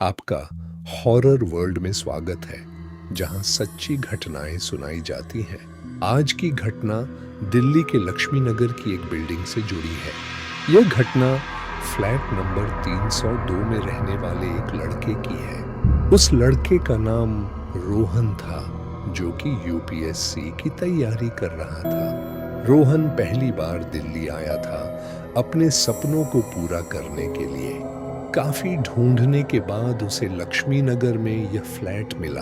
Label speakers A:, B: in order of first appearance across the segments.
A: आपका horror world में स्वागत है, जहां सच्ची घटनाएं सुनाई जाती हैं। आज की घटना दिल्ली के लक्ष्मी नगर की एक बिल्डिंग से जुड़ी है। यह घटना फ्लैट नंबर 302 में रहने वाले एक लड़के की है। उस लड़के का नाम रोहन था, जो कि यूपीएससी की तैयारी कर रहा था। रोहन पहली बार दिल्ली आया था अपने सपनों को पूरा करने के लिए। काफी ढूंढने के बाद उसे लक्ष्मी नगर में यह फ्लैट मिला।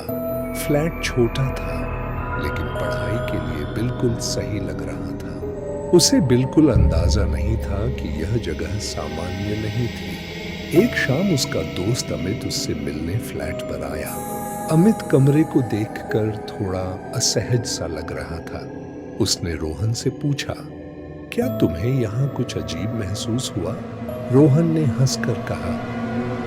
A: फ्लैट छोटा था, लेकिन पढ़ाई के लिए बिल्कुल सही लग रहा था। उसे बिल्कुल अंदाजा नहीं था कि यह जगह सामान्य नहीं थी। एक शाम उसका दोस्त अमित उससे मिलने फ्लैट पर आया। अमित कमरे को देखकर थोड़ा असहज सा लग रहा था। उसने रोहन से पूछा, क्या तुम्हें यहाँ कुछ अजीब महसूस हुआ? रोहन ने हंसकर कहा,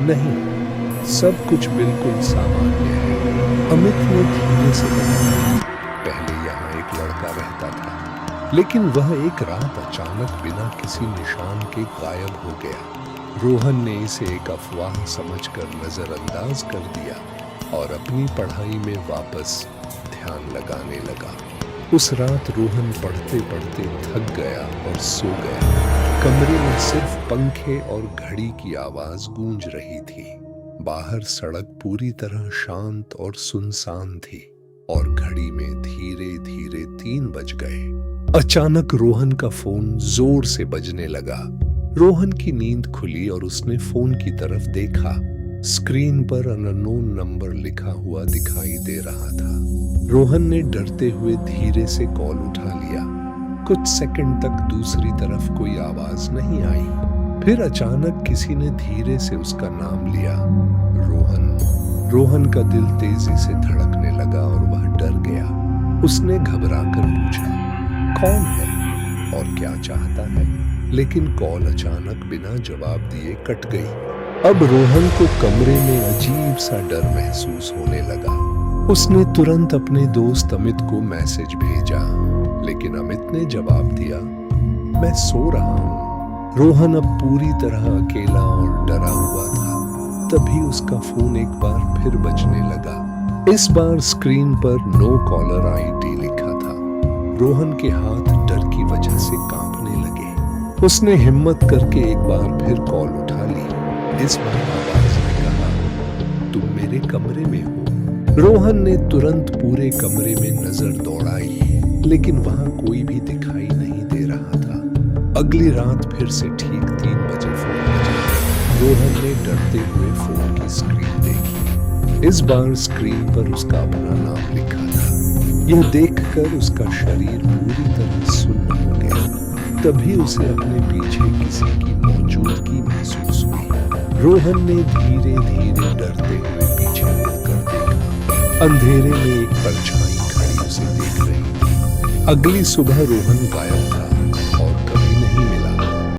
A: नहीं, सब कुछ बिल्कुल सामान्य है। अमित ने धीरे से कहा, पहले यहाँ एक लड़का रहता था, लेकिन वह एक रात अचानक बिना किसी निशान के गायब हो गया। रोहन ने इसे एक अफवाह समझकर नजरअंदाज कर दिया और अपनी पढ़ाई में वापस ध्यान लगाने लगा। उस रात रोहन पढ़ते पढ़ते थक गया और सो गया। कमरे में सिर्फ पंखे और घड़ी की आवाज गूंज रही थी। बाहर सड़क पूरी तरह शांत और सुनसान थी और घड़ी में धीरे धीरे 3 बज गए। अचानक रोहन का फोन जोर से बजने लगा। रोहन की नींद खुली और उसने फोन की तरफ देखा। स्क्रीन पर अननोन नंबर लिखा हुआ दिखाई दे रहा था। रोहन ने डरते हुए धीरे से कॉल उठा लिया। कुछ सेकंड तक दूसरी तरफ कोई आवाज नहीं आई। फिर अचानक किसी ने धीरे से उसका नाम लिया, रोहन। रोहन का दिल तेजी से धड़कने लगा और वह डर गया। उसने घबराकर पूछा, कौन है और क्या चाहता है? लेकिन कॉल अचानक बिना जवाब दिए कट गई। अब रोहन को कमरे में अजीब सा डर महसूस होने लगा। उसने तुरंत अपने दोस्त अमित को मैसेज भेजा, लेकिन अमित ने जवाब दिया, मैं सो रहा हूँ। रोहन अब पूरी तरह अकेला और डरा हुआ था। तभी उसका फोन एक बार फिर बजने लगा। इस बार स्क्रीन पर नो कॉलर आईडी लिखा था। रोहन के हाथ डर की वजह से कांपने लगे। उसने हिम्मत करके एक बार फिर कॉल उठा ली। इस बार आवाज ने कहा, तुम मेरे कमरे में हो? रोहन ने तुरंत पूरे कमरे में नजर दौड़ाई, लेकिन वहां कोई भी दिखाई नहीं दे रहा था। अगली रात फिर से ठीक 3 बजे फोन बजा। रोहन ने डरते हुए फोन की स्क्रीन देखी। इस बार स्क्रीन पर उसका अपना नाम लिखा था। यह देखकर उसका शरीर पूरी तरह सुन्न हो गया। तभी उसे अपने पीछे किसी की मौजूदगी महसूस हुई। रोहन ने धीरे धीरे डरते हुए पीछे मुड़कर देखा। अंधेरे में एक परछाई खड़ी उसे देख रही थी। अगली सुबह रोहन गायब था